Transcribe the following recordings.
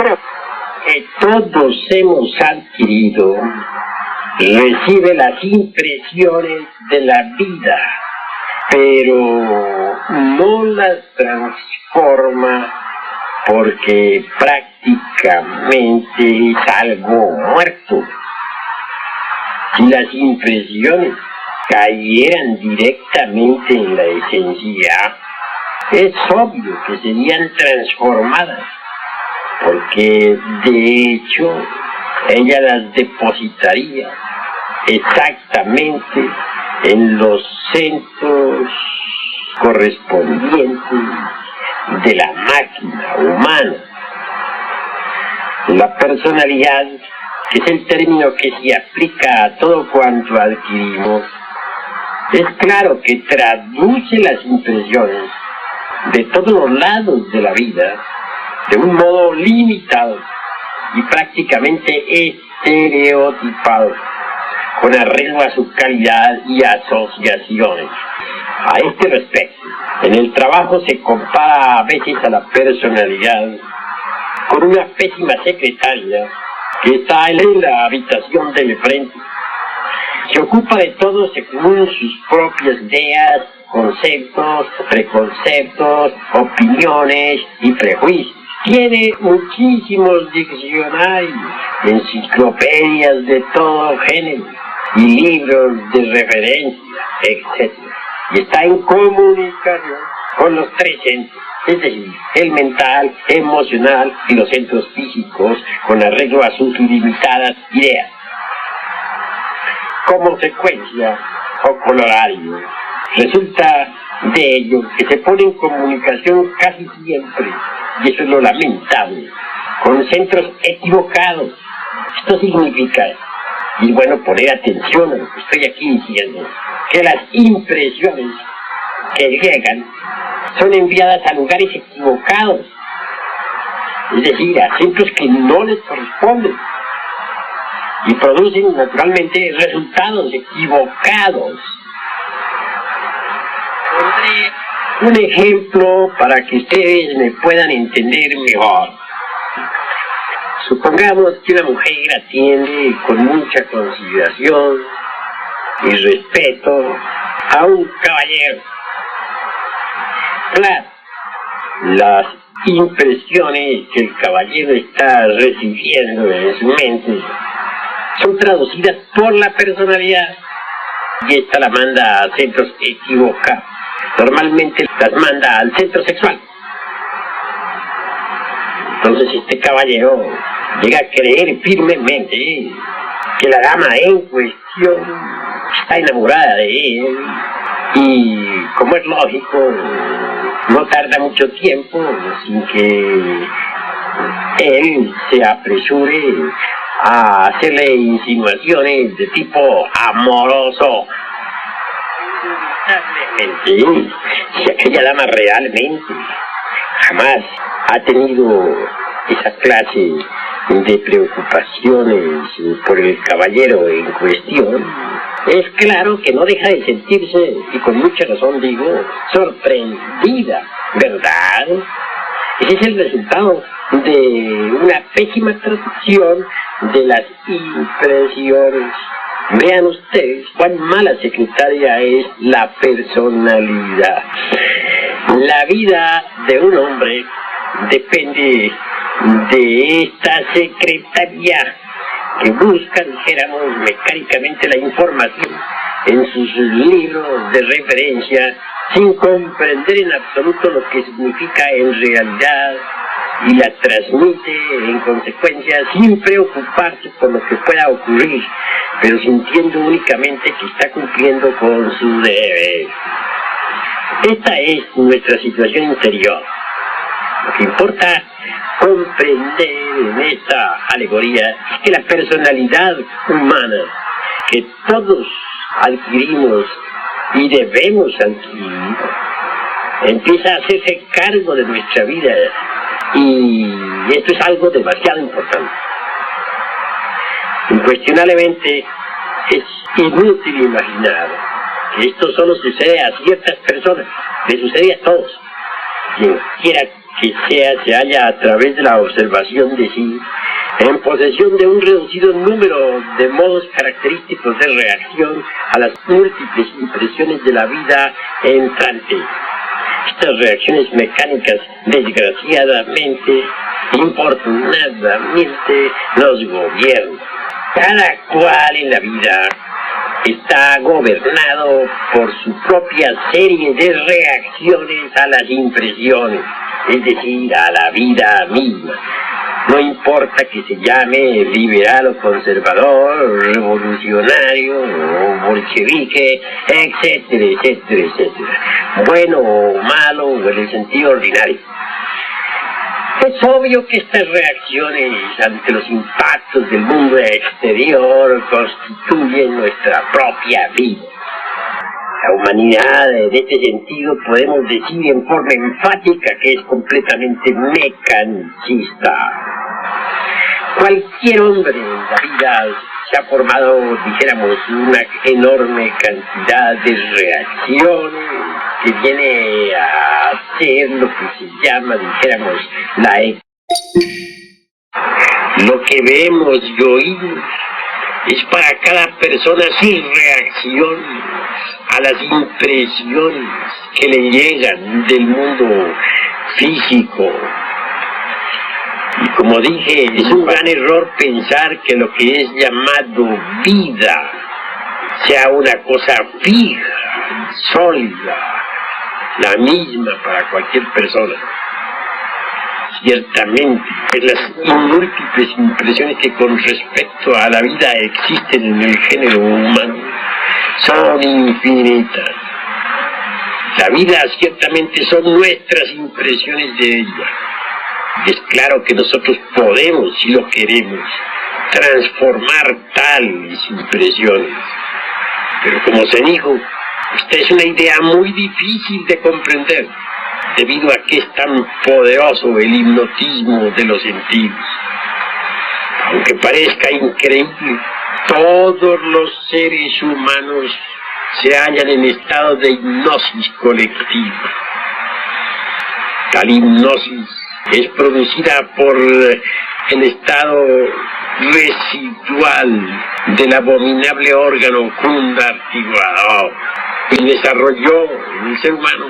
creo que todos hemos adquirido, recibe las impresiones de la vida, pero no las transforma porque prácticamente es algo muerto. Si las impresiones cayeran directamente en la esencia, es obvio que serían transformadas, porque de hecho ella las depositaría exactamente en los centros correspondientes de la máquina humana. La personalidad, que es el término que se aplica a todo cuanto adquirimos, es claro que traduce las impresiones de todos los lados de la vida de un modo limitado y prácticamente estereotipado, con arreglo a su calidad y asociaciones. A este respecto, en el trabajo se compara a veces a la personalidad con una pésima secretaria que está en la habitación del frente. Se ocupa de todo según sus propias ideas, conceptos, preconceptos, opiniones y prejuicios. Tiene muchísimos diccionarios, enciclopedias de todo género y libros de referencia, etc. Y está en comunicación con los tres centros, es decir, el mental, emocional y los centros físicos, con arreglo a sus limitadas ideas. Como secuencia o colorario, resulta de ello que se pone en comunicación casi siempre, y eso es lo lamentable, con centros equivocados. Esto significa, y bueno, poner atención a lo que estoy aquí diciendo, que las impresiones que llegan son enviadas a lugares equivocados, es decir, a centros que no les corresponden, y producen naturalmente resultados equivocados. Pondré un ejemplo para que ustedes me puedan entender mejor. Supongamos que una mujer atiende con mucha consideración y respeto a un caballero. Claro, las impresiones que el caballero está recibiendo en su mente son traducidas por la personalidad, y esta la manda a centros equivocados. Normalmente las manda al centro sexual. Entonces este caballero llega a creer firmemente que la dama en cuestión está enamorada de él, y como es lógico, no tarda mucho tiempo sin que él se apresure a hacerle insinuaciones de tipo amoroso. Indudablemente, si aquella dama realmente jamás ha tenido esa clase de preocupaciones por el caballero en cuestión, es claro que no deja de sentirse, y con mucha razón digo, sorprendida, ¿verdad? Ese es el resultado de una pésima traducción de las impresiones. Vean ustedes cuán mala secretaria es la personalidad. La vida de un hombre depende de esta secretaria que busca, dijéramos, mecánicamente la información en sus libros de referencia, sin comprender en absoluto lo que significa en realidad, y la transmite en consecuencia sin preocuparse por lo que pueda ocurrir, pero sintiendo únicamente que está cumpliendo con su deber. Esta es nuestra situación interior. Lo que importa comprender en esta alegoría es que la personalidad humana que todos adquirimos y debemos adquirir empieza a hacerse cargo de nuestra vida, y esto es algo demasiado importante. Incuestionablemente es inútil imaginar que esto solo sucede a ciertas personas, le sucede a todos. Quien quiera que sea se halla a través de la observación de sí, en posesión de un reducido número de modos característicos de reacción a las múltiples impresiones de la vida entrante. Estas reacciones mecánicas, desgraciadamente, infortunadamente, nos gobiernan. Cada cual en la vida está gobernado por su propia serie de reacciones a las impresiones, es decir, a la vida misma. No importa que se llame liberal o conservador, revolucionario o bolchevique, etcétera, etcétera, etcétera. Bueno o malo o en el sentido ordinario. Es obvio que estas reacciones ante los impactos del mundo exterior constituyen nuestra propia vida. La humanidad, en este sentido, podemos decir en forma enfática que es completamente mecanicista. Cualquier hombre en la vida se ha formado, dijéramos, una enorme cantidad de reacciones que viene a ser lo que se llama, dijéramos, lo que vemos y oímos es para cada persona sus reacciones a las impresiones que le llegan del mundo físico. Y como dije, es un gran error pensar que lo que es llamado vida sea una cosa fija, sólida, la misma para cualquier persona. Ciertamente, las múltiples impresiones que con respecto a la vida existen en el género humano son infinitas. La vida ciertamente son nuestras impresiones de ella. Es claro que nosotros podemos, si lo queremos, transformar tales impresiones. Pero como se dijo, esta es una idea muy difícil de comprender, debido a que es tan poderoso el hipnotismo de los sentidos. Aunque parezca increíble, todos los seres humanos se hallan en estado de hipnosis colectiva. Tal hipnosis es producida por el estado residual del abominable órgano Kunda articulador que desarrolló en el ser humano.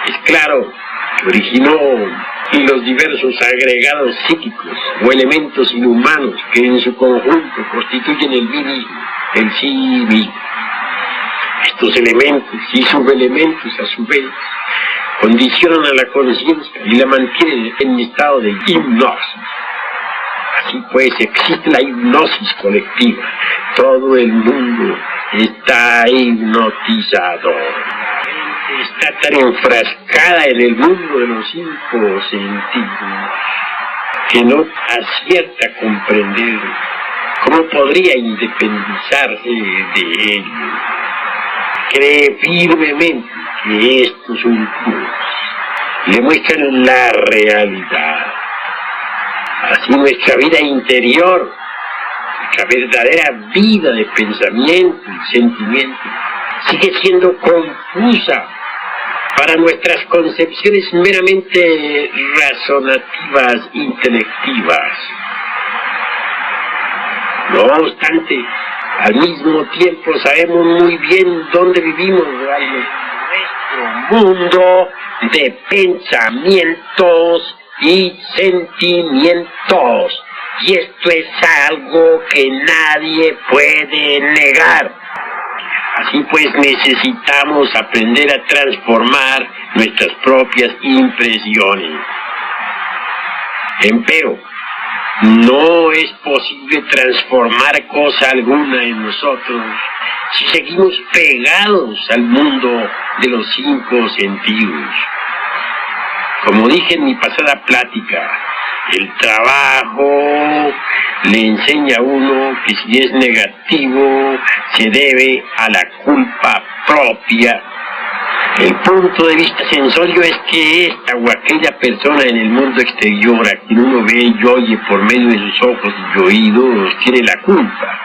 Es claro que originó los diversos agregados psíquicos o elementos inhumanos que en su conjunto constituyen el mí mismo, el sí mismo. Estos elementos y subelementos, a su vez, condicionan a la conciencia y la mantienen en estado de hipnosis. Así pues, existe la hipnosis colectiva. Todo el mundo está hipnotizado. Está tan enfrascada en el mundo de los 5 sentidos que no acierta a comprender cómo podría independizarse de él. Cree firmemente que estos últimos le muestran la realidad. Así nuestra vida interior, nuestra verdadera vida de pensamiento y sentimiento, sigue siendo confusa para nuestras concepciones meramente razonativas, intelectivas. No obstante, al mismo tiempo sabemos muy bien dónde vivimos realmente. Nuestro mundo de pensamientos y sentimientos. Y esto es algo que nadie puede negar. Así pues necesitamos aprender a transformar nuestras propias impresiones. Empero, no es posible transformar cosa alguna en nosotros si seguimos pegados al mundo de los 5 sentidos. Como dije en mi pasada plática, el trabajo le enseña a uno que si es negativo se debe a la culpa propia. El punto de vista sensorio es que esta o aquella persona en el mundo exterior a quien uno ve y oye por medio de sus ojos y oídos tiene la culpa.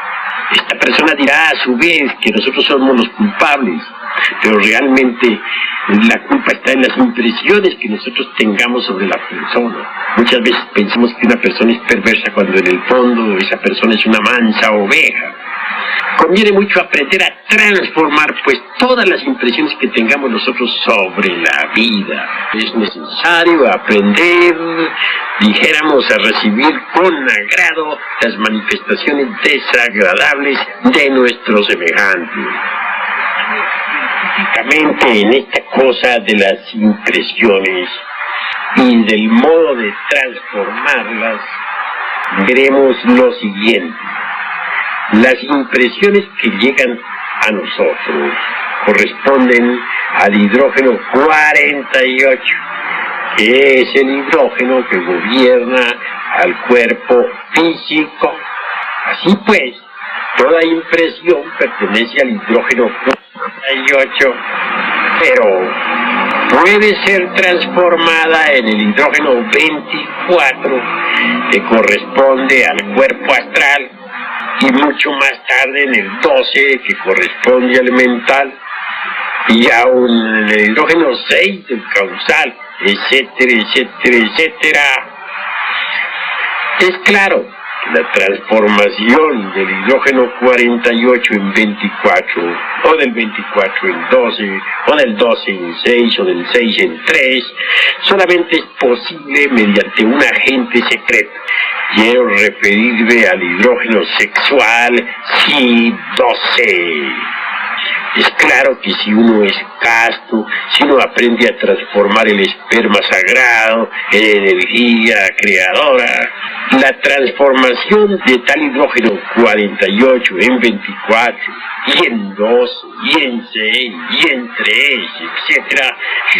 Esta persona dirá a su vez que nosotros somos los culpables, pero realmente la culpa está en las impresiones que nosotros tengamos sobre la persona. Muchas veces pensamos que una persona es perversa cuando en el fondo esa persona es una mansa oveja. Conviene mucho aprender a transformar pues todas las impresiones que tengamos nosotros sobre la vida. Es necesario aprender, dijéramos, a recibir con agrado las manifestaciones desagradables de nuestros semejantes. Específicamente en esta cosa de las impresiones y del modo de transformarlas, veremos lo siguiente. Las impresiones que llegan a nosotros corresponden al hidrógeno 48, que es el hidrógeno que gobierna al cuerpo físico. Así pues, toda impresión pertenece al hidrógeno 48, pero puede ser transformada en el hidrógeno 24, que corresponde al cuerpo astral, y mucho más tarde en el 12, que corresponde al mental, y aún en el hidrógeno 6 del causal, etcétera, etcétera, etcétera. Es claro que la transformación del hidrógeno 48 en 24, o del 24 en 12, o del 12 en 6, o del 6 en 3, solamente es posible mediante un agente secreto. Quiero referirme al hidrógeno sexual Si12. Es claro que si uno es casto, si uno aprende a transformar el esperma sagrado en energía creadora, la transformación de tal hidrógeno 48 en 24, y en 12, y en 6, y en 3, etc.,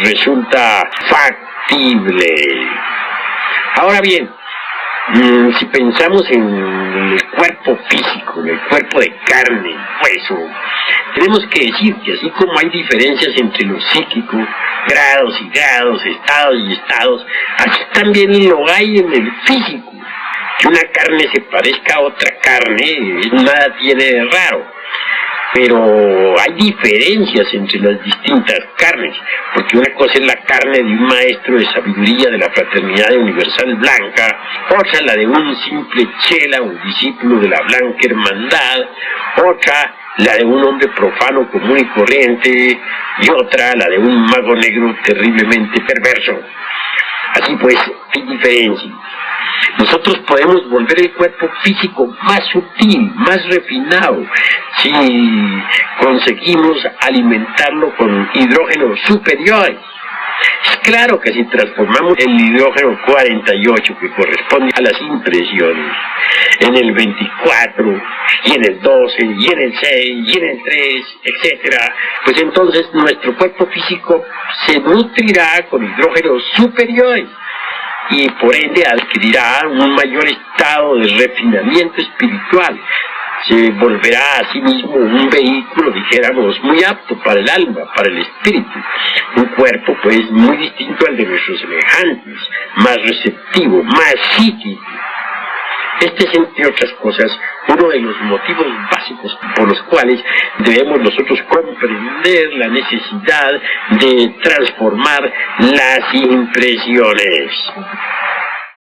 resulta factible. Ahora bien, si pensamos en el cuerpo físico, en el cuerpo de carne, hueso, tenemos que decir que así como hay diferencias entre lo psíquico, grados y grados, estados y estados, así también lo hay en el físico. Que una carne se parezca a otra carne, nada tiene de raro. Pero hay diferencias entre las distintas carnes, porque una cosa es la carne de un maestro de sabiduría de la Fraternidad Universal Blanca, otra la de un simple chela, un discípulo de la Blanca Hermandad, otra la de un hombre profano común y corriente, y otra la de un mago negro terriblemente perverso. Así pues, hay diferencias. Nosotros podemos volver el cuerpo físico más sutil, más refinado, si conseguimos alimentarlo con hidrógenos superiores. Es claro que si transformamos el hidrógeno 48, que corresponde a las impresiones, en el 24, y en el 12, y en el 6, y en el 3, etc., pues entonces nuestro cuerpo físico se nutrirá con hidrógenos superiores, y por ende adquirirá un mayor estado de refinamiento espiritual. Se volverá a sí mismo un vehículo, dijéramos, muy apto para el alma, para el espíritu. Un cuerpo, pues, muy distinto al de nuestros semejantes, más receptivo, más psíquico. Este es, entre otras cosas, uno de los motivos básicos por los cuales debemos nosotros comprender la necesidad de transformar las impresiones.